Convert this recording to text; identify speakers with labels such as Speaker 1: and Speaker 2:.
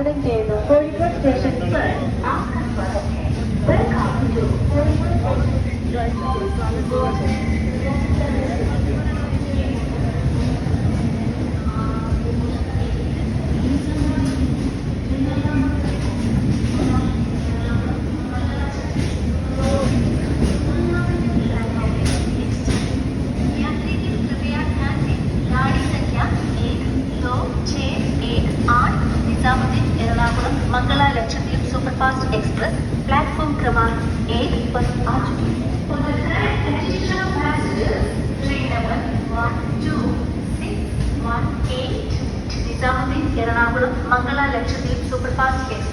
Speaker 1: സ്വാഗതം ചെയ്യുന്നു. Kozhikode station
Speaker 2: Ernakulam Mangala Lakshadweep superfast express platform क्रमांक 1 पर आ चुकी है। Train number 12618 Nizamuddin Ernakulam Mangala Lakshadweep superfast express